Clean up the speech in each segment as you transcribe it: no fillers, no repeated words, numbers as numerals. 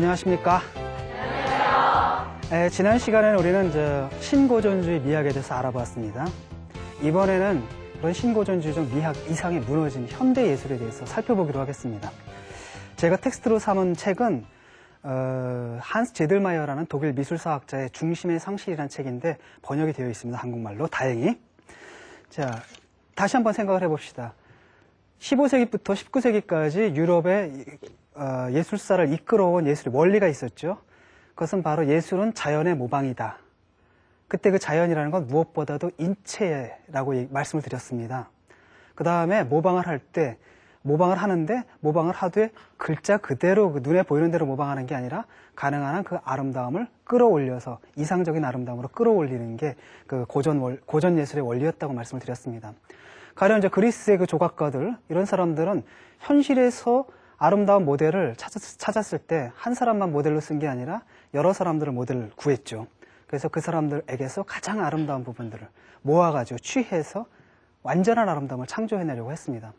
안녕하십니까? 안녕하세요. 지난 시간에는 우리는 신고전주의 미학에 대해서 알아보았습니다. 이번에는 그런 신고전주의적 미학 이상에 무너진 현대 예술에 대해서 살펴보기로 하겠습니다. 제가 텍스트로 삼은 책은 한스 제들마이어라는 독일 미술사학자의 중심의 상실이라는 책인데 번역이 되어 있습니다. 한국말로 다행히. 자, 다시 한번 생각을 해봅시다. 15세기부터 19세기까지 유럽의 예술사를 이끌어온 예술의 원리가 있었죠. 그것은 바로 예술은 자연의 모방이다. 그때 그 자연이라는 건 무엇보다도 인체라고 말씀을 드렸습니다. 그 다음에 모방을 하는데 모방을 하되 글자 그대로 눈에 보이는 대로 모방하는 게 아니라 가능한 한 그 아름다움을 끌어올려서 이상적인 아름다움으로 끌어올리는 게 그 고전 예술의 원리였다고 말씀을 드렸습니다. 가령 이제 그리스의 그 조각가들, 이런 사람들은 현실에서 아름다운 모델을 찾았을 때 한 사람만 모델로 쓴 게 아니라 여러 사람들을 모델을 구했죠. 그래서 그 사람들에게서 가장 아름다운 부분들을 모아가지고 취해서 완전한 아름다움을 창조해내려고 했습니다.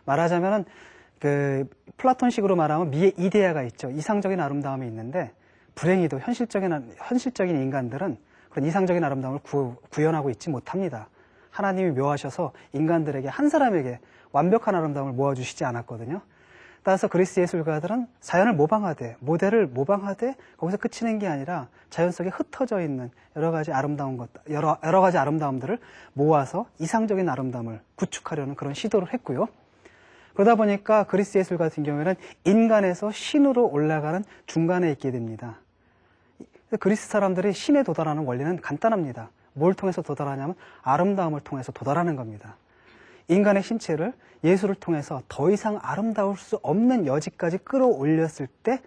말하자면은 그 플라톤식으로 말하면 미의 이데아가 있죠. 이상적인 아름다움이 있는데 불행히도 현실적인 인간들은 그런 이상적인 아름다움을 구현하고 있지 못합니다. 하나님이 묘하셔서 인간들에게 한 사람에게 완벽한 아름다움을 모아주시지 않았거든요. 따라서 그리스 예술가들은 자연을 모방하되 모델을 모방하되 거기서 그치는 게 아니라 자연 속에 흩어져 있는 여러 가지 아름다움들을 모아서 이상적인 아름다움을 구축하려는 그런 시도를 했고요. 그러다 보니까 그리스 예술 같은 경우에는 인간에서 신으로 올라가는 중간에 있게 됩니다. 그리스 사람들이 신에 도달하는 원리는 간단합니다. 뭘 통해서 도달하냐면 아름다움을 통해서 도달하는 겁니다. 인간의 신체를 예술을 통해서 더 이상 아름다울 수 없는 여지까지 끌어올렸을 때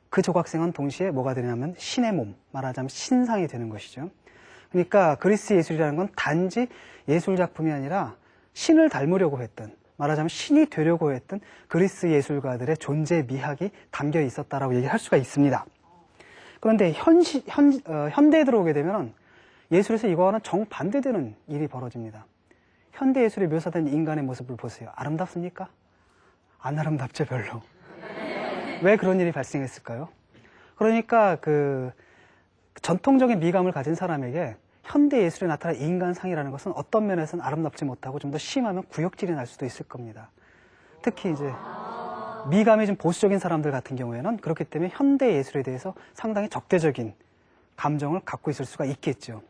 그 조각생은 동시에 뭐가 되냐면 신의 몸, 말하자면 신상이 되는 것이죠. 그러니까 그리스 예술이라는 건 단지 예술 작품이 아니라 신을 닮으려고 했던, 말하자면 신이 되려고 했던 그리스 예술가들의 존재 미학이 담겨 있었다라고 얘기할 수가 있습니다. 그런데 현대에 들어오게 되면 예술에서 이거와는 정반대되는 일이 벌어집니다. 현대 예술에 묘사된 인간의 모습을 보세요. 아름답습니까? 안 아름답죠, 별로. 왜 그런 일이 발생했을까요? 그러니까 그 전통적인 미감을 가진 사람에게 현대 예술에 나타난 인간상이라는 것은 어떤 면에서는 아름답지 못하고 좀 더 심하면 구역질이 날 수도 있을 겁니다. 특히 이제 미감이 좀 보수적인 사람들 같은 경우에는 그렇기 때문에 현대 예술에 대해서 상당히 적대적인 감정을 갖고 있을 수가 있겠죠.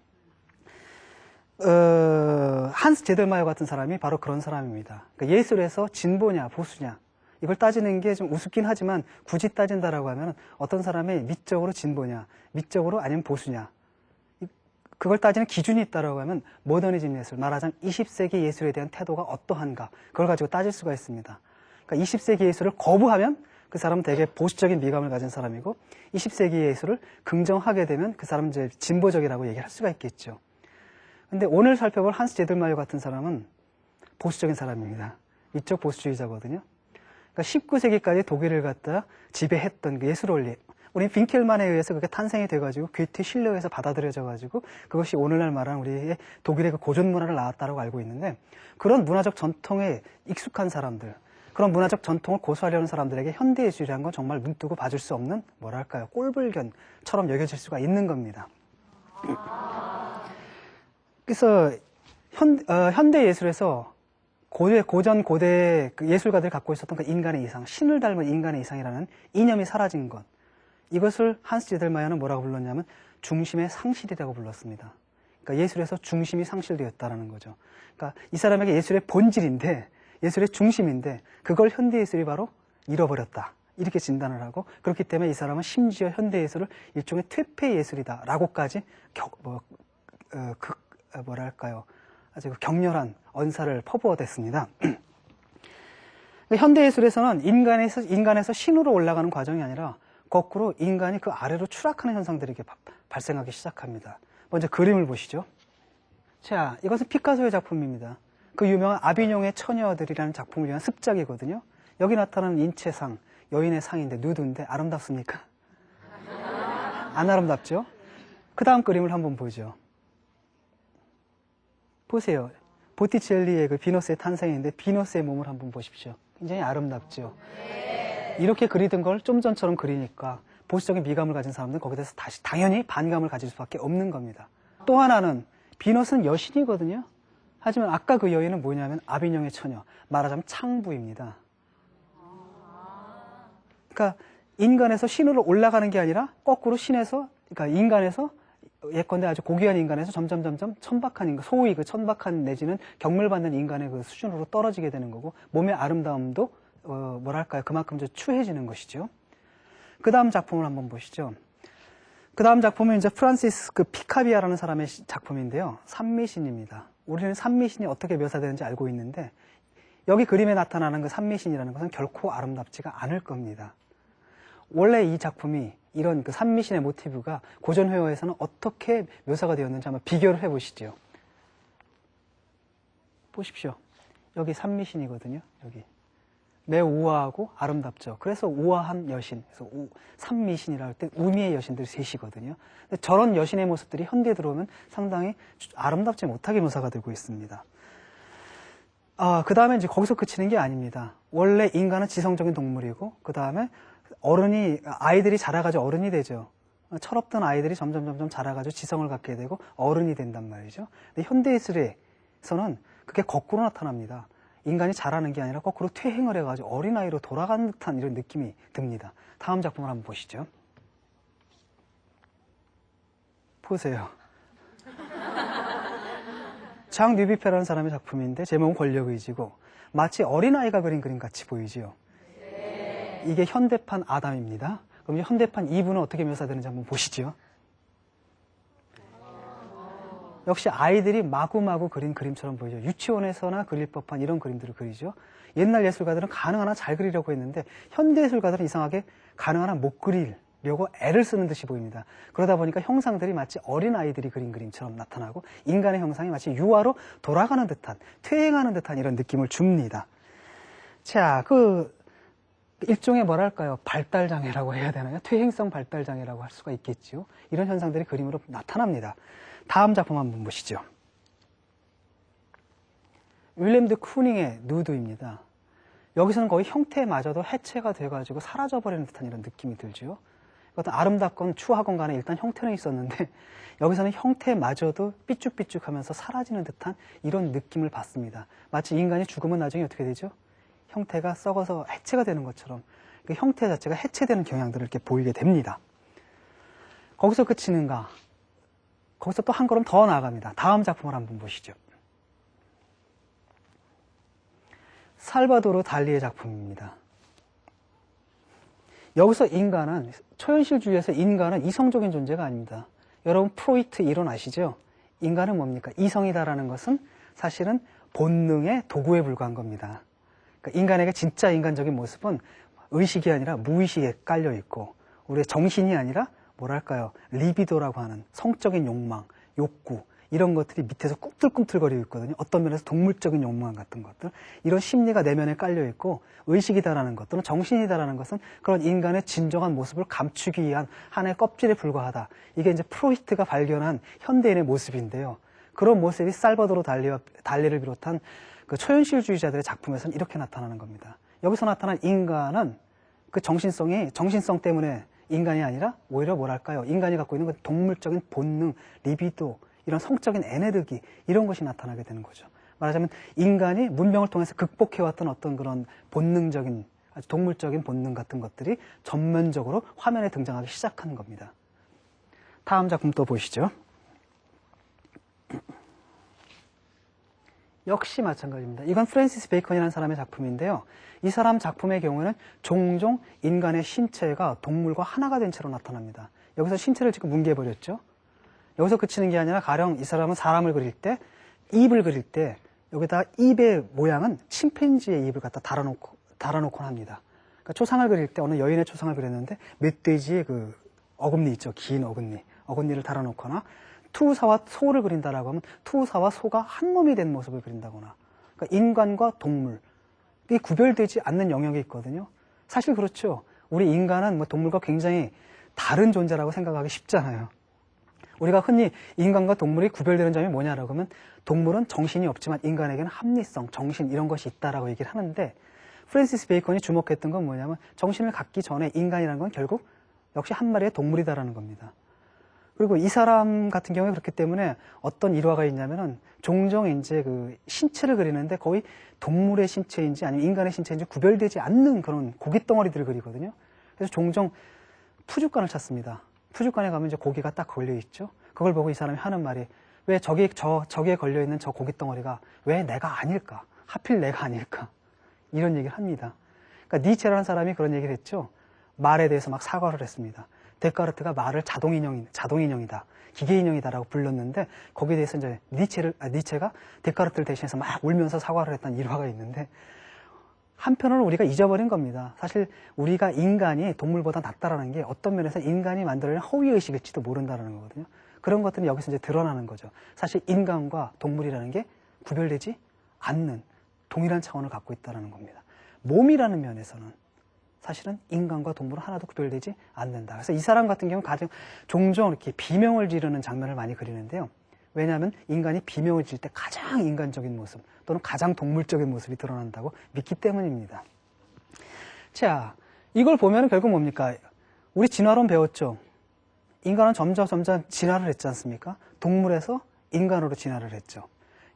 한스 제들마이어 같은 사람이 바로 그런 사람입니다. 그러니까 예술에서 진보냐 보수냐 이걸 따지는 게 좀 우습긴 하지만 굳이 따진다라고 하면 어떤 사람이 미적으로 진보냐 미적으로 아니면 보수냐 그걸 따지는 기준이 있다라고 하면 모더니즘 예술, 말하자면 20세기 예술에 대한 태도가 어떠한가 그걸 가지고 따질 수가 있습니다. 그러니까 20세기 예술을 거부하면 그 사람은 되게 보수적인 미감을 가진 사람이고 20세기 예술을 긍정하게 되면 그 사람은 이제 진보적이라고 얘기할 수가 있겠죠. 근데 오늘 살펴볼 한스 제들마이어 같은 사람은 보수적인 사람입니다. 미적 보수주의자거든요. 그러니까 19세기까지 독일을 갖다 지배했던 그 예술 원리, 우리 빈켈만에 의해서 그게 탄생이 돼가지고 괴테 실려에서 받아들여져가지고 그것이 오늘날 말하는 우리의 독일의 그 고전 문화를 낳았다고 알고 있는데 그런 문화적 전통에 익숙한 사람들, 그런 문화적 전통을 고수하려는 사람들에게 현대 예술이라는 건 정말 눈뜨고 봐줄 수 없는 뭐랄까요 꼴불견처럼 여겨질 수가 있는 겁니다. 그래서 현대 예술에서 고전 고대 그 예술가들이 갖고 있었던 그 인간의 이상, 신을 닮은 인간의 이상이라는 이념이 사라진 것, 이것을 한스 제들마이어는 뭐라고 불렀냐면 중심의 상실이라고 불렀습니다. 그러니까 예술에서 중심이 상실되었다라는 거죠. 그러니까 이 사람에게 예술의 본질인데, 예술의 중심인데 그걸 현대 예술이 바로 잃어버렸다. 이렇게 진단을 하고 그렇기 때문에 이 사람은 심지어 현대 예술을 일종의 퇴폐 예술이다라고까지 아주 격렬한 언사를 퍼부어댔습니다. 현대 예술에서는 인간에서 신으로 올라가는 과정이 아니라 거꾸로 인간이 그 아래로 추락하는 현상들이 발생하기 시작합니다. 먼저 그림을 보시죠. 자, 이것은 피카소의 작품입니다. 그 유명한 아비뇽의 처녀들이라는 작품을 위한 습작이거든요. 여기 나타나는 인체상, 여인의 상인데 누드인데 아름답습니까? 안 아름답죠? 그 다음 그림을 한번 보죠. 보세요. 보티첼리의 그 비너스의 탄생인데 비너스의 몸을 한번 보십시오. 굉장히 아름답죠. 이렇게 그리던 걸 좀 전처럼 그리니까 보수적인 미감을 가진 사람들은 거기에 대해서 다시 당연히 반감을 가질 수밖에 없는 겁니다. 또 하나는 비너스는 여신이거든요. 하지만 아까 그 여인은 뭐냐면 아비뇽의 처녀, 말하자면 창부입니다. 그러니까 인간에서 신으로 올라가는 게 아니라 거꾸로 신에서, 그러니까 인간에서 예컨대 아주 고귀한 인간에서 점점 천박한 인간, 소위 그 천박한 내지는 경멸받는 인간의 그 수준으로 떨어지게 되는 거고, 몸의 아름다움도 뭐랄까요, 그만큼 좀 추해지는 것이죠. 그 다음 작품을 한번 보시죠. 그 다음 작품은 이제 프란시스 그 피카비아라는 사람의 작품인데요. 산미신입니다. 우리는 산미신이 어떻게 묘사되는지 알고 있는데, 여기 그림에 나타나는 그 산미신이라는 것은 결코 아름답지가 않을 겁니다. 원래 이 작품이 이런 그 산미신의 모티브가 고전 회화에서는 어떻게 묘사가 되었는지 한번 비교를 해보시죠. 보십시오. 여기 산미신이거든요. 여기 매우 우아하고 아름답죠. 그래서 우아한 여신, 그래서 산미신이라 할 때 우미의 여신들이 셋이거든요. 근데 저런 여신의 모습들이 현대에 들어오면 상당히 아름답지 못하게 묘사가 되고 있습니다. 그 다음에 이제 거기서 그치는 게 아닙니다. 원래 인간은 지성적인 동물이고, 그 다음에 아이들이 자라가지고 어른이 되죠. 철없던 아이들이 점점 자라가지고 지성을 갖게 되고 어른이 된단 말이죠. 근데 현대예술에서는 그게 거꾸로 나타납니다. 인간이 자라는 게 아니라 거꾸로 퇴행을 해가지고 어린아이로 돌아가는 듯한 이런 느낌이 듭니다. 다음 작품을 한번 보시죠. 보세요. 장 뉴비페라는 사람의 작품인데 제목은 권력의지고 마치 어린아이가 그린 그림 같이 보이지요. 이게 현대판 아담입니다. 그럼 이제 현대판 이브는 어떻게 묘사되는지 한번 보시죠. 역시 아이들이 마구마구 그린 그림처럼 보이죠. 유치원에서나 그릴 법한 이런 그림들을 그리죠. 옛날 예술가들은 가능한 한 잘 그리려고 했는데 현대 예술가들은 이상하게 가능한 한 못 그리려고 애를 쓰는 듯이 보입니다. 그러다 보니까 형상들이 마치 어린아이들이 그린 그림처럼 나타나고 인간의 형상이 마치 유아로 돌아가는 듯한, 퇴행하는 듯한 이런 느낌을 줍니다. 자, 일종의 뭐랄까요, 발달장애라고 해야 되나요? 퇴행성 발달장애라고 할 수가 있겠죠. 이런 현상들이 그림으로 나타납니다. 다음 작품 한번 보시죠. 윌렘 드 쿠닝의 누드입니다. 여기서는 거의 형태마저도 해체가 돼가지고 사라져버리는 듯한 이런 느낌이 들죠. 어떤 아름답건 추하건 간에 일단 형태는 있었는데 여기서는 형태마저도 삐쭉삐쭉하면서 사라지는 듯한 이런 느낌을 받습니다. 마치 인간이 죽으면 나중에 어떻게 되죠? 형태가 썩어서 해체가 되는 것처럼 그 형태 자체가 해체되는 경향들을 이렇게 보이게 됩니다. 거기서 그치는가? 거기서 또 한 걸음 더 나아갑니다. 다음 작품을 한번 보시죠. 살바도르 달리의 작품입니다. 여기서 인간은, 초현실주의에서 인간은 이성적인 존재가 아닙니다. 여러분 프로이트 이론 아시죠? 인간은 뭡니까? 이성이다라는 것은 사실은 본능의 도구에 불과한 겁니다. 그러니까 인간에게 진짜 인간적인 모습은 의식이 아니라 무의식에 깔려 있고, 우리의 정신이 아니라 뭐랄까요, 리비도라고 하는 성적인 욕망, 욕구, 이런 것들이 밑에서 꿈틀꿈틀거리고 있거든요. 어떤 면에서 동물적인 욕망 같은 것들, 이런 심리가 내면에 깔려 있고, 의식이다라는 것 또는 정신이다라는 것은 그런 인간의 진정한 모습을 감추기 위한 하나의 껍질에 불과하다. 이게 이제 프로이트가 발견한 현대인의 모습인데요. 그런 모습이 살바도르 달리를 비롯한 그 초현실주의자들의 작품에서는 이렇게 나타나는 겁니다. 여기서 나타난 인간은 그 정신성 때문에 인간이 아니라 오히려 뭐랄까요, 인간이 갖고 있는 그 동물적인 본능, 리비도, 이런 성적인 에너지, 이런 것이 나타나게 되는 거죠. 말하자면 인간이 문명을 통해서 극복해왔던 어떤 그런 본능적인, 아주 동물적인 본능 같은 것들이 전면적으로 화면에 등장하기 시작하는 겁니다. 다음 작품 또 보시죠. 역시 마찬가지입니다. 이건 프랜시스 베이컨이라는 사람의 작품인데요. 이 사람 작품의 경우에는 종종 인간의 신체가 동물과 하나가 된 채로 나타납니다. 여기서 신체를 지금 뭉개버렸죠. 여기서 그치는 게 아니라 가령 이 사람은 사람을 그릴 때, 입을 그릴 때 여기다 입의 모양은 침팬지의 입을 갖다 달아놓곤 합니다. 그러니까 초상을 그릴 때 어느 여인의 초상을 그렸는데 멧돼지의 그 어금니 있죠. 긴 어금니를 달아놓거나, 투사와 소를 그린다라고 하면 투사와 소가 한 몸이 된 모습을 그린다거나, 그러니까 인간과 동물, 이 구별되지 않는 영역이 있거든요. 사실 그렇죠. 우리 인간은 뭐 동물과 굉장히 다른 존재라고 생각하기 쉽잖아요. 우리가 흔히 인간과 동물이 구별되는 점이 뭐냐라고 하면 동물은 정신이 없지만 인간에게는 합리성, 정신 이런 것이 있다라고 얘기를 하는데, 프랜시스 베이컨이 주목했던 건 뭐냐면 정신을 갖기 전에 인간이라는 건 결국 역시 한 마리의 동물이다라는 겁니다. 그리고 이 사람 같은 경우에 그렇기 때문에 어떤 일화가 있냐면은 종종 이제 그 신체를 그리는데 거의 동물의 신체인지 아니면 인간의 신체인지 구별되지 않는 그런 고깃 덩어리들을 그리거든요. 그래서 종종 푸죽간을 찾습니다. 푸죽간에 가면 이제 고기가 딱 걸려 있죠. 그걸 보고 이 사람이 하는 말이 왜 저기에 걸려 있는 저 고깃 덩어리가 왜 내가 아닐까? 하필 내가 아닐까? 이런 얘기를 합니다. 그러니까 니체라는 사람이 그런 얘기를 했죠. 말에 대해서 막 사과를 했습니다. 데카르트가 말을 자동인형이다, 기계인형이다라고 불렀는데 거기에 대해서 이제 니체가 데카르트를 대신해서 막 울면서 사과를 했던 일화가 있는데 한편으로는 우리가 잊어버린 겁니다. 사실 우리가 인간이 동물보다 낫다라는 게 어떤 면에서 인간이 만들어낸 허위의식일지도 모른다는 거거든요. 그런 것들은 여기서 이제 드러나는 거죠. 사실 인간과 동물이라는 게 구별되지 않는 동일한 차원을 갖고 있다는 겁니다. 몸이라는 면에서는 사실은 인간과 동물은 하나도 구별되지 않는다. 그래서 이 사람 같은 경우는 종종 이렇게 비명을 지르는 장면을 많이 그리는데요. 왜냐하면 인간이 비명을 지를 때 가장 인간적인 모습 또는 가장 동물적인 모습이 드러난다고 믿기 때문입니다. 자, 이걸 보면 결국 뭡니까? 우리 진화론 배웠죠? 인간은 점점 진화를 했지 않습니까? 동물에서 인간으로 진화를 했죠.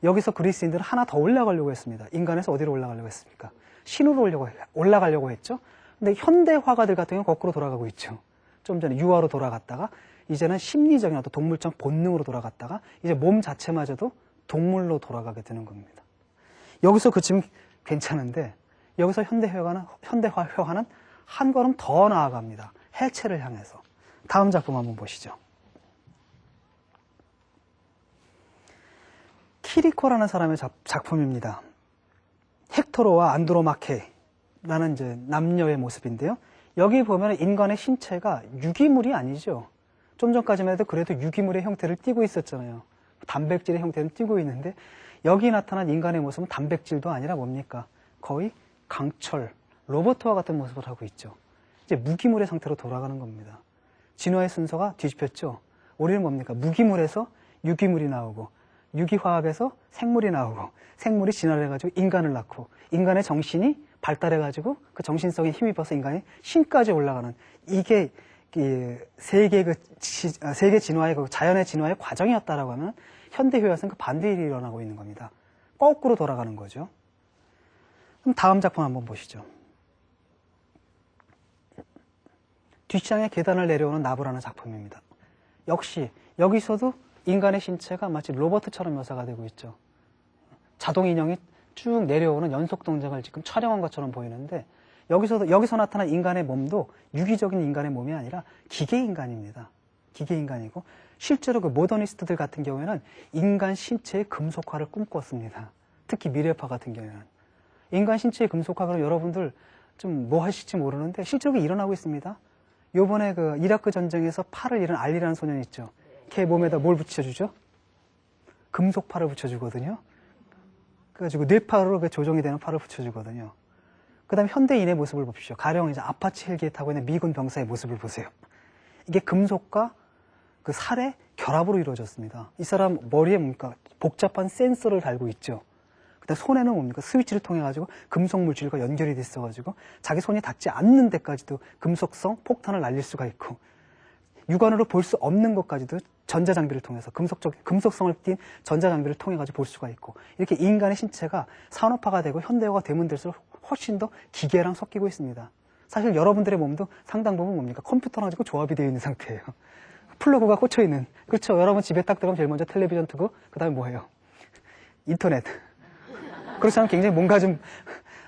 여기서 그리스인들은 하나 더 올라가려고 했습니다. 인간에서 어디로 올라가려고 했습니까? 신으로 올라가려고 했죠. 근데 현대 화가들 같은 경우는 거꾸로 돌아가고 있죠. 좀 전에 유아로 돌아갔다가 이제는 심리적인 어떤 동물적 본능으로 돌아갔다가 이제 몸 자체마저도 동물로 돌아가게 되는 겁니다. 여기서 그치면 괜찮은데 여기서 현대화 회화는 한 걸음 더 나아갑니다. 해체를 향해서. 다음 작품 한번 보시죠. 키리코라는 사람의 작품입니다. 헥토로와 안드로마케라는 이제 남녀의 모습인데요. 여기 보면 인간의 신체가 유기물이 아니죠. 좀 전까지만 해도 그래도 유기물의 형태를 띠고 있었잖아요. 단백질의 형태는 띠고 있는데 여기 나타난 인간의 모습은 단백질도 아니라 뭡니까? 거의 강철, 로봇과 같은 모습을 하고 있죠. 이제 무기물의 상태로 돌아가는 겁니다. 진화의 순서가 뒤집혔죠. 우리는 뭡니까? 무기물에서 유기물이 나오고 유기화학에서 생물이 나오고 생물이 진화를 해가지고 인간을 낳고 인간의 정신이 발달해가지고 그 정신성에 힘입어서 인간이 신까지 올라가는 이게 세계 진화의 자연의 진화의 과정이었다라고 하면 현대 회화에서는 그 반대 일이 일어나고 있는 겁니다. 거꾸로 돌아가는 거죠. 그럼 다음 작품 한번 보시죠. 뒷장에 계단을 내려오는 나부라는 작품입니다. 역시 여기서도 인간의 신체가 마치 로봇처럼 묘사가 되고 있죠. 자동 인형이 쭉 내려오는 연속 동작을 지금 촬영한 것처럼 보이는데 여기서 나타난 인간의 몸도 유기적인 인간의 몸이 아니라 기계 인간입니다. 기계 인간이고 실제로 그 모더니스트들 같은 경우에는 인간 신체의 금속화를 꿈꿨습니다. 특히 미래파 같은 경우에는 인간 신체의 금속화, 그럼 여러분들 좀 뭐 하실지 모르는데 실제로 일어나고 있습니다. 요번에 그 이라크 전쟁에서 팔을 잃은 알리라는 소년이 있죠. 걔 몸에다 뭘 붙여주죠? 금속팔을 붙여주거든요. 그래가지고 뇌파로 조정이 되는 팔을 붙여주거든요. 그 다음에 현대인의 모습을 보십시오. 가령 이제 아파치 헬기에 타고 있는 미군 병사의 모습을 보세요. 이게 금속과 그 살의 결합으로 이루어졌습니다. 이 사람 머리에 뭡니까? 복잡한 센서를 달고 있죠. 그 다음에 손에는 뭡니까? 스위치를 통해가지고 금속 물질과 연결이 돼 있어가지고 자기 손이 닿지 않는 데까지도 금속성 폭탄을 날릴 수가 있고 육안으로 볼 수 없는 것까지도 전자장비를 통해서 금속성을 띤 전자장비를 통해가지고 볼 수가 있고 이렇게 인간의 신체가 산업화가 되고 현대화가 되면 될수록 훨씬 더 기계랑 섞이고 있습니다. 사실 여러분들의 몸도 상당 부분 뭡니까? 컴퓨터랑 가지고 조합이 되어 있는 상태예요. 플러그가 꽂혀 있는. 그렇죠. 여러분 집에 딱 들어가면 제일 먼저 텔레비전 트고 그 다음에 뭐예요? 인터넷. 그렇지 않으면 굉장히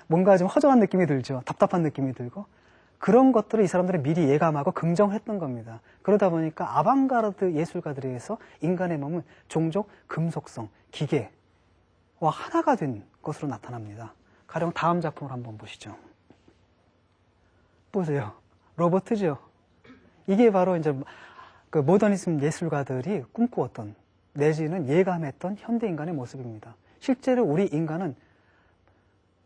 뭔가 좀 허전한 느낌이 들죠. 답답한 느낌이 들고. 그런 것들을 이 사람들은 미리 예감하고 긍정했던 겁니다. 그러다 보니까 아방가르드 예술가들에 의해서 인간의 몸은 종종 금속성, 기계와 하나가 된 것으로 나타납니다. 가령 다음 작품을 한번 보시죠. 보세요. 로버트죠. 이게 바로 이제 그 모더니즘 예술가들이 꿈꾸었던 내지는 예감했던 현대 인간의 모습입니다. 실제로 우리 인간은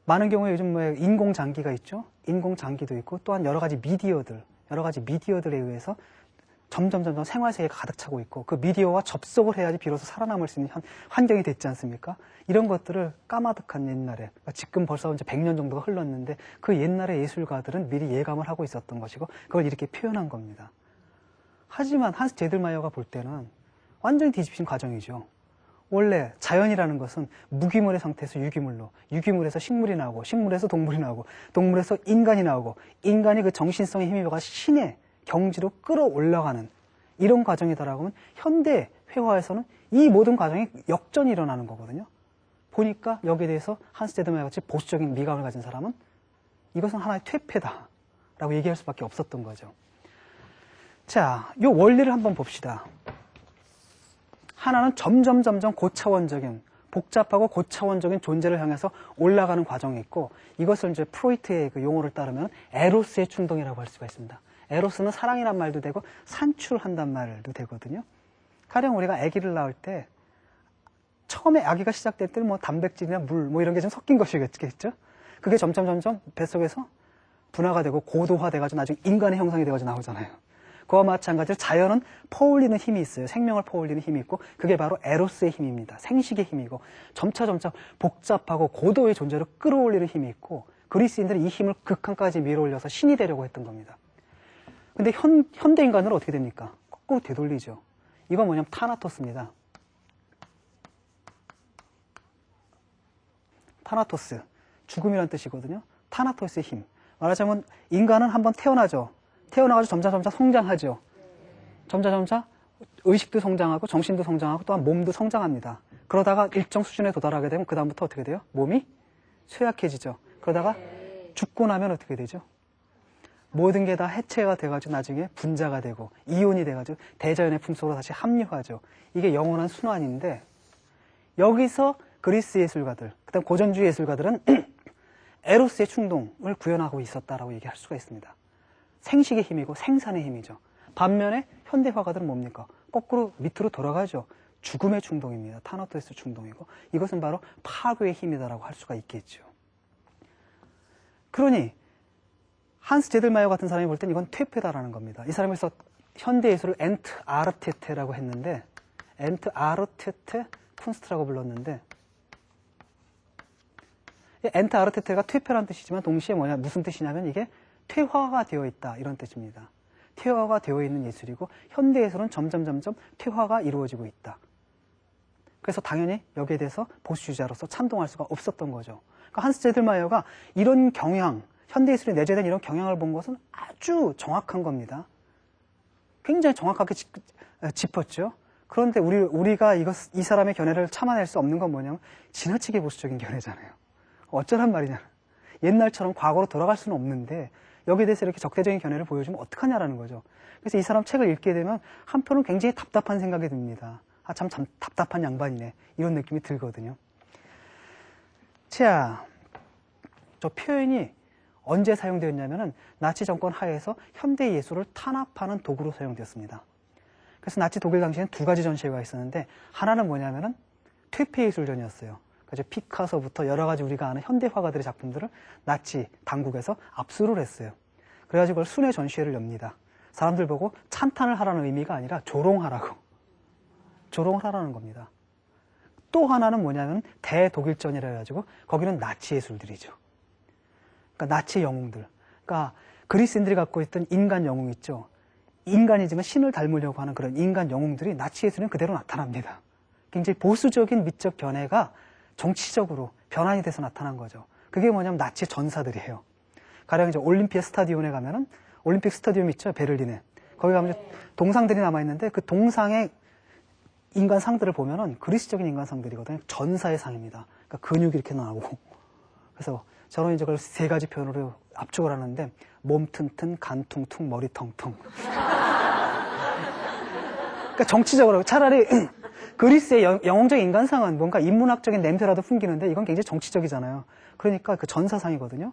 많은 경우에 요즘 뭐 인공장기가 있죠. 인공장기도 있고 또한 여러 가지 미디어들에 의해서 점점 생활세계가 가득 차고 있고 그 미디어와 접속을 해야지 비로소 살아남을 수 있는 환경이 됐지 않습니까? 이런 것들을 까마득한 옛날에, 지금 벌써 이제 100년 정도가 흘렀는데 그 옛날의 예술가들은 미리 예감을 하고 있었던 것이고 그걸 이렇게 표현한 겁니다. 하지만 한스 제들마이어가 볼 때는 완전히 뒤집힌 과정이죠. 원래 자연이라는 것은 무기물의 상태에서 유기물로, 유기물에서 식물이 나오고, 식물에서 동물이 나오고, 동물에서 인간이 나오고, 인간이 그 정신성에 힘입어가 신의 경지로 끌어올라가는 이런 과정이다라고 하면 현대 회화에서는 이 모든 과정이 역전이 일어나는 거거든요. 보니까 여기에 대해서 한스 제들마이어 같이 보수적인 미감을 가진 사람은 이것은 하나의 퇴폐다라고 얘기할 수밖에 없었던 거죠. 자, 이 원리를 한번 봅시다. 하나는 점점 고차원적인, 복잡하고 고차원적인 존재를 향해서 올라가는 과정이 있고, 이것을 이제 프로이트의 그 용어를 따르면 에로스의 충동이라고 할 수가 있습니다. 에로스는 사랑이란 말도 되고 산출한단 말도 되거든요. 가령 우리가 아기를 낳을 때 처음에 아기가 시작될 때는 뭐 단백질이나 물 뭐 이런 게 좀 섞인 것이겠죠. 그게 점점 뱃속에서 분화가 되고 고도화돼가지고 나중에 인간의 형상이 돼가지고 나오잖아요. 그와 마찬가지로 자연은 퍼올리는 힘이 있어요. 생명을 퍼올리는 힘이 있고 그게 바로 에로스의 힘입니다. 생식의 힘이고 점차 복잡하고 고도의 존재로 끌어올리는 힘이 있고 그리스인들은 이 힘을 극한까지 밀어올려서 신이 되려고 했던 겁니다. 근데 현대 인간은 어떻게 됩니까? 거꾸로 되돌리죠. 이건 뭐냐면 타나토스입니다. 타나토스, 죽음이란 뜻이거든요. 타나토스의 힘. 말하자면 인간은 한번 태어나죠. 태어나가지고 점차 성장하죠. 점차 의식도 성장하고 정신도 성장하고 또한 몸도 성장합니다. 그러다가 일정 수준에 도달하게 되면 그 다음부터 어떻게 돼요? 몸이 쇠약해지죠. 그러다가 죽고 나면 어떻게 되죠? 모든 게 다 해체가 돼가지고 나중에 분자가 되고 이온이 돼가지고 대자연의 품속으로 다시 합류하죠. 이게 영원한 순환인데 여기서 그리스 예술가들, 그다음 고전주의 예술가들은 에로스의 충동을 구현하고 있었다라고 얘기할 수가 있습니다. 생식의 힘이고 생산의 힘이죠. 반면에 현대 화가들은 뭡니까? 거꾸로 밑으로 돌아가죠. 죽음의 충동입니다. 타나토스 충동이고 이것은 바로 파괴의 힘이다라고 할 수가 있겠죠. 그러니 한스 제들마이어 같은 사람이 볼 땐 이건 퇴폐다라는 겁니다. 이 사람이 그래서 현대 예술을 엔트 아르테테라고 했는데 엔트 아르테테 쿤스트라고 불렀는데 엔트 아르테테가 퇴폐라는 뜻이지만 동시에 무슨 뜻이냐면 이게 퇴화가 되어 있다 이런 뜻입니다. 퇴화가 되어 있는 예술이고 현대에서는 점점 퇴화가 이루어지고 있다. 그래서 당연히 여기에 대해서 보수주의자로서 찬동할 수가 없었던 거죠. 그러니까 한스 제들마이어가 이런 경향, 현대예술에 내재된 이런 경향을 본 것은 아주 정확한 겁니다. 굉장히 정확하게 짚었죠. 그런데 우리가 이 사람의 견해를 참아낼 수 없는 건 뭐냐면 지나치게 보수적인 견해잖아요. 어쩌란 말이냐. 옛날처럼 과거로 돌아갈 수는 없는데 여기에 대해서 이렇게 적대적인 견해를 보여주면 어떡하냐라는 거죠. 그래서 이 사람 책을 읽게 되면 한편은 굉장히 답답한 생각이 듭니다. 아, 참 답답한 양반이네. 이런 느낌이 들거든요. 자, 저 표현이 언제 사용되었냐면은 나치 정권 하에서 현대 예술을 탄압하는 도구로 사용되었습니다. 그래서 나치 독일 당시에는 두 가지 전시회가 있었는데 하나는 뭐냐면은 퇴폐예술전이었어요. 그래서 피카소부터 여러 가지 우리가 아는 현대 화가들의 작품들을 나치 당국에서 압수를 했어요. 그래가지고 그걸 순회 전시회를 엽니다. 사람들 보고 찬탄을 하라는 의미가 아니라 조롱하라고. 조롱을 하라는 겁니다. 또 하나는 뭐냐면 대독일전이라 해가지고 거기는 나치 예술들이죠. 그러니까 나치 영웅들. 그러니까 그리스인들이 갖고 있던 인간 영웅 있죠. 인간이지만 신을 닮으려고 하는 그런 인간 영웅들이 나치 예술은 그대로 나타납니다. 굉장히 보수적인 미적 견해가 정치적으로 변환이 돼서 나타난 거죠. 그게 뭐냐면 나치 전사들이에요. 가령 이제 올림피아 스타디온에 가면은 올림픽 스타디움 있죠, 베를린에. 거기 가면 동상들이 남아있는데 그 동상의 인간 상들을 보면은 그리스적인 인간 상들이거든요. 전사의 상입니다. 그러니까 근육이 이렇게 나오고. 그래서 저는 이제 그걸 세 가지 표현으로 압축을 하는데 몸 튼튼, 간 퉁퉁, 머리 텅텅. 그러니까 정치적으로 차라리 그리스의 영웅적인 인간상은 뭔가 인문학적인 냄새라도 풍기는데 이건 굉장히 정치적이잖아요. 그러니까 그 전사상이거든요.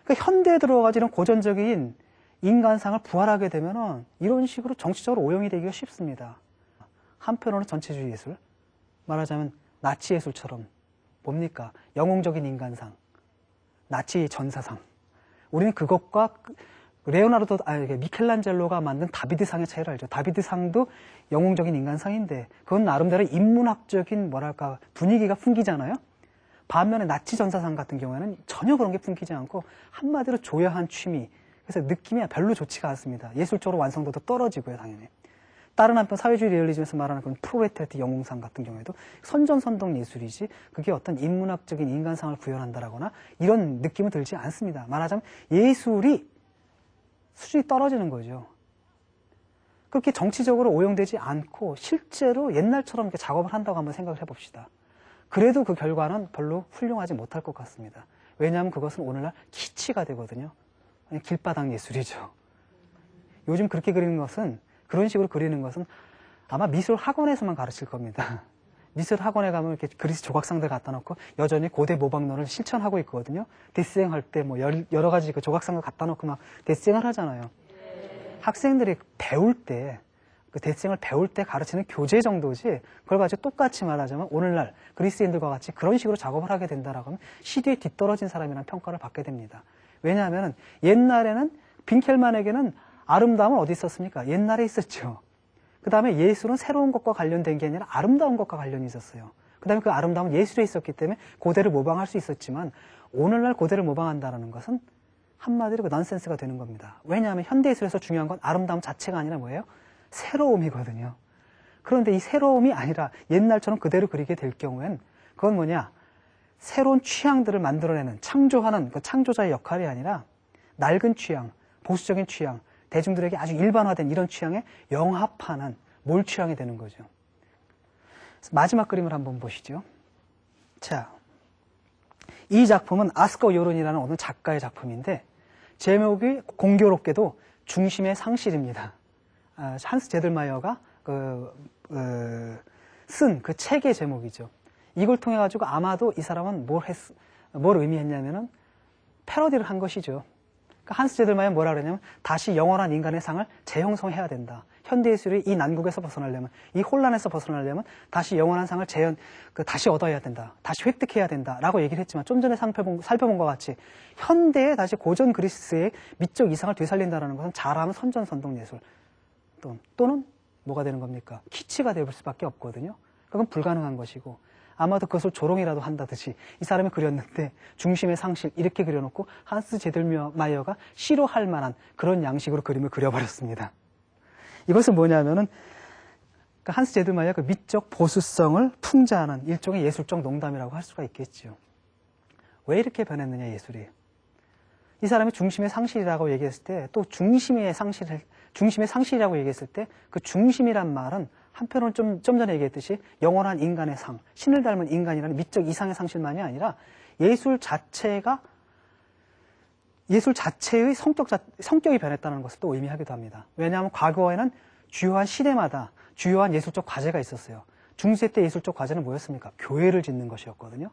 그러니까 현대에 들어가지고 이런 고전적인 인간상을 부활하게 되면은 이런 식으로 정치적으로 오용이 되기가 쉽습니다. 한편으로는 전체주의 예술, 말하자면 나치 예술처럼 뭡니까? 영웅적인 인간상, 나치 전사상. 우리는 그것과 미켈란젤로가 만든 다비드상의 차이를 알죠. 다비드상도 영웅적인 인간상인데 그건 나름대로 인문학적인 분위기가 풍기잖아요. 반면에 나치 전사상 같은 경우에는 전혀 그런 게 풍기지 않고 한마디로 조야한 취미, 그래서 느낌이 별로 좋지가 않습니다. 예술적으로 완성도도 떨어지고요, 당연히. 다른 한편 사회주의 리얼리즘에서 말하는 그런 프로레타리아트 영웅상 같은 경우에도 선전선동 예술이지 그게 어떤 인문학적인 인간상을 구현한다라거나 이런 느낌은 들지 않습니다. 말하자면 예술이 수준이 떨어지는 거죠. 그렇게 정치적으로 오용되지 않고 실제로 옛날처럼 이렇게 작업을 한다고 한번 생각을 해봅시다. 그래도 그 결과는 별로 훌륭하지 못할 것 같습니다. 왜냐하면 그것은 오늘날 키치가 되거든요. 길바닥 예술이죠. 요즘 그렇게 그리는 것은, 그런 식으로 그리는 것은 아마 미술 학원에서만 가르칠 겁니다. 미술 학원에 가면 이렇게 그리스 조각상들 갖다 놓고 여전히 고대 모방론을 실천하고 있거든요. 데스생 할 때 뭐 여러 가지 그 조각상을 갖다 놓고 막 데스생을 하잖아요. 학생들이 배울 때, 그 데스생을 배울 때 가르치는 교재 정도지 그걸 가지고 똑같이 말하자면 오늘날 그리스인들과 같이 그런 식으로 작업을 하게 된다라고 하면 시대에 뒤떨어진 사람이라는 평가를 받게 됩니다. 왜냐하면 옛날에는 빈켈만에게는 아름다움은 어디 있었습니까? 옛날에 있었죠. 그 다음에 예술은 새로운 것과 관련된 게 아니라 아름다운 것과 관련이 있었어요. 그 다음에 그 아름다움은 예술에 있었기 때문에 고대를 모방할 수 있었지만 오늘날 고대를 모방한다는 것은 한마디로 그 넌센스가 되는 겁니다. 왜냐하면 현대예술에서 중요한 건 아름다움 자체가 아니라 뭐예요? 새로움이거든요. 그런데 이 새로움이 아니라 옛날처럼 그대로 그리게 될 경우엔 그건 뭐냐? 새로운 취향들을 만들어내는, 창조하는 그 창조자의 역할이 아니라 낡은 취향, 보수적인 취향, 대중들에게 아주 일반화된 이런 취향에 영합하는 몰취향이 되는 거죠. 마지막 그림을 한번 보시죠. 자, 이 작품은 아스거 요른이라는 어느 작가의 작품인데 제목이 공교롭게도 중심의 상실입니다. 한스 제들마이어가 쓴 그 책의 제목이죠. 이걸 통해 가지고 아마도 이 사람은 뭘 의미했냐면은 패러디를 한 것이죠. 그러니까 한스 제들마이어는 뭐라 그러냐면 다시 영원한 인간의 상을 재형성해야 된다. 현대예술이 이 난국에서 벗어나려면, 이 혼란에서 벗어나려면 다시 영원한 상을 다시 얻어야 된다. 다시 획득해야 된다. 라고 얘기를 했지만 좀 전에 살펴본 것과 같이 현대에 다시 고전 그리스의 미적 이상을 되살린다는 것은 잘하면 선전선동 예술 또는 뭐가 되는 겁니까? 키치가 될 수밖에 없거든요. 그건 불가능한 것이고 아마도 그것을 조롱이라도 한다듯이 이 사람이 그렸는데 중심의 상실 이렇게 그려놓고 한스 제들마이어가 싫어할 만한 그런 양식으로 그림을 그려버렸습니다. 이것은 뭐냐면은 한스 제들마이어 그 미적 보수성을 풍자하는 일종의 예술적 농담이라고 할 수가 있겠죠. 왜 이렇게 변했느냐 예술이. 이 사람이 중심의 상실이라고 얘기했을 때 또 중심의 상실이라고 얘기했을 때 그 중심이란 말은 한편으로는 좀 전에 얘기했듯이 영원한 인간의 상, 신을 닮은 인간이라는 미적 이상의 상실만이 아니라 예술 자체의 성격이 변했다는 것을 또 의미하기도 합니다. 왜냐하면 과거에는 주요한 시대마다 주요한 예술적 과제가 있었어요. 중세 때 예술적 과제는 뭐였습니까? 교회를 짓는 것이었거든요.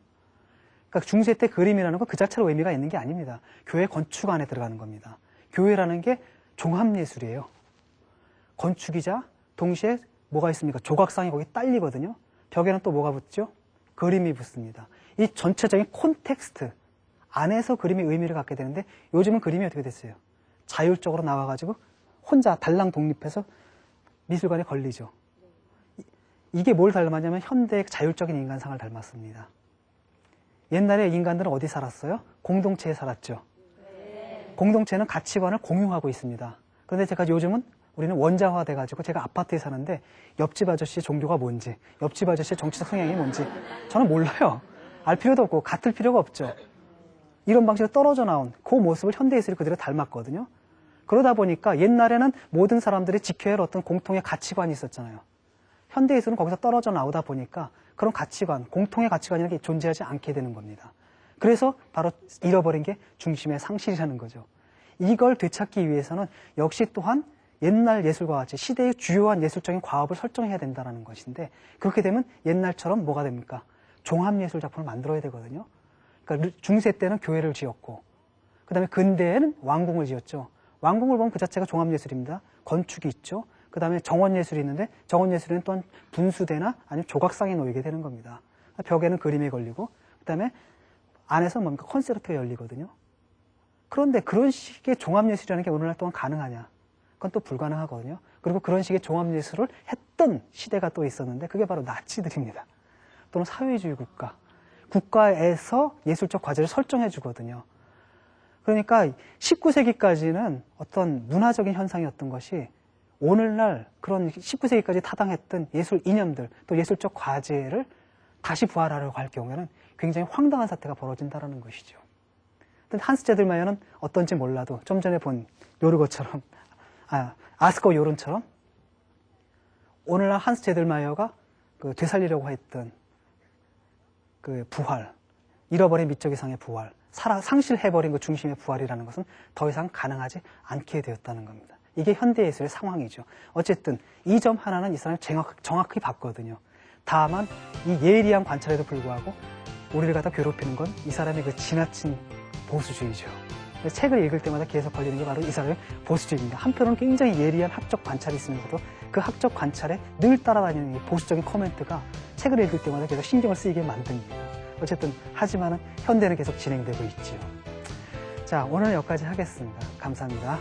그러니까 중세 때 그림이라는 건 그 자체로 의미가 있는 게 아닙니다. 교회 건축 안에 들어가는 겁니다. 교회라는 게 종합예술이에요. 건축이자 동시에 뭐가 있습니까? 조각상이 거기 딸리거든요. 벽에는 또 뭐가 붙죠? 그림이 붙습니다. 이 전체적인 콘텍스트 안에서 그림이 의미를 갖게 되는데 요즘은 그림이 어떻게 됐어요? 자율적으로 나와가지고 혼자 달랑 독립해서 미술관에 걸리죠. 이게 뭘 닮았냐면 현대의 자율적인 인간상을 닮았습니다. 옛날에 인간들은 어디 살았어요? 공동체에 살았죠. 공동체는 가치관을 공유하고 있습니다. 그런데 제가 요즘은 우리는 원자화 돼가지고 제가 아파트에 사는데 옆집 아저씨의 종교가 뭔지, 옆집 아저씨의 정치적 성향이 뭔지 저는 몰라요. 알 필요도 없고 같을 필요가 없죠. 이런 방식으로 떨어져 나온 그 모습을 현대예술이 그대로 닮았거든요. 그러다 보니까 옛날에는 모든 사람들이 지켜야 할 어떤 공통의 가치관이 있었잖아요. 현대예술은 거기서 떨어져 나오다 보니까 그런 가치관, 공통의 가치관이라는 게 존재하지 않게 되는 겁니다. 그래서 바로 잃어버린 게 중심의 상실이라는 거죠. 이걸 되찾기 위해서는 역시 또한 옛날 예술과 같이 시대의 주요한 예술적인 과업을 설정해야 된다는 것인데 그렇게 되면 옛날처럼 뭐가 됩니까? 종합예술 작품을 만들어야 되거든요. 그러니까 중세 때는 교회를 지었고 그 다음에 근대에는 왕궁을 지었죠. 왕궁을 보면 그 자체가 종합예술입니다. 건축이 있죠. 그 다음에 정원예술이 있는데 정원예술에는 또한 분수대나 아니면 조각상에 놓이게 되는 겁니다. 벽에는 그림이 걸리고 그 다음에 안에서 뭡니까? 콘서트가 열리거든요. 그런데 그런 식의 종합예술이라는 게 오늘날 동안 가능하냐? 그건 또 불가능하거든요. 그리고 그런 식의 종합예술을 했던 시대가 또 있었는데 그게 바로 나치들입니다. 또는 사회주의 국가. 국가에서 예술적 과제를 설정해 주거든요. 그러니까 19세기까지는 어떤 문화적인 현상이었던 것이 오늘날 그런 19세기까지 타당했던 예술 이념들 또 예술적 과제를 다시 부활하려고 할 경우에는 굉장히 황당한 사태가 벌어진다는 것이죠. 한스 제들마이어는 어떤지 몰라도 좀 전에 본 요르고처럼 아스거 요른처럼 오늘날 한스 제들마이어가 되살리려고 했던 그 부활, 잃어버린 미적 이상의 부활, 상실해버린 그 중심의 부활이라는 것은 더 이상 가능하지 않게 되었다는 겁니다. 이게 현대예술의 상황이죠. 어쨌든 이 점 하나는 이 사람이 정확히 봤거든요. 다만 이 예리한 관찰에도 불구하고 우리를 갖다 괴롭히는 건 이 사람의 그 지나친 보수주의죠. 책을 읽을 때마다 계속 걸리는 게 바로 이 사람의 보수주의입니다. 한편으로는 굉장히 예리한 학적 관찰이 있으면서도 그 학적 관찰에 늘 따라다니는 이 보수적인 코멘트가 책을 읽을 때마다 계속 신경을 쓰이게 만듭니다. 어쨌든 하지만은 현대는 계속 진행되고 있지요. 자, 오늘은 여기까지 하겠습니다. 감사합니다.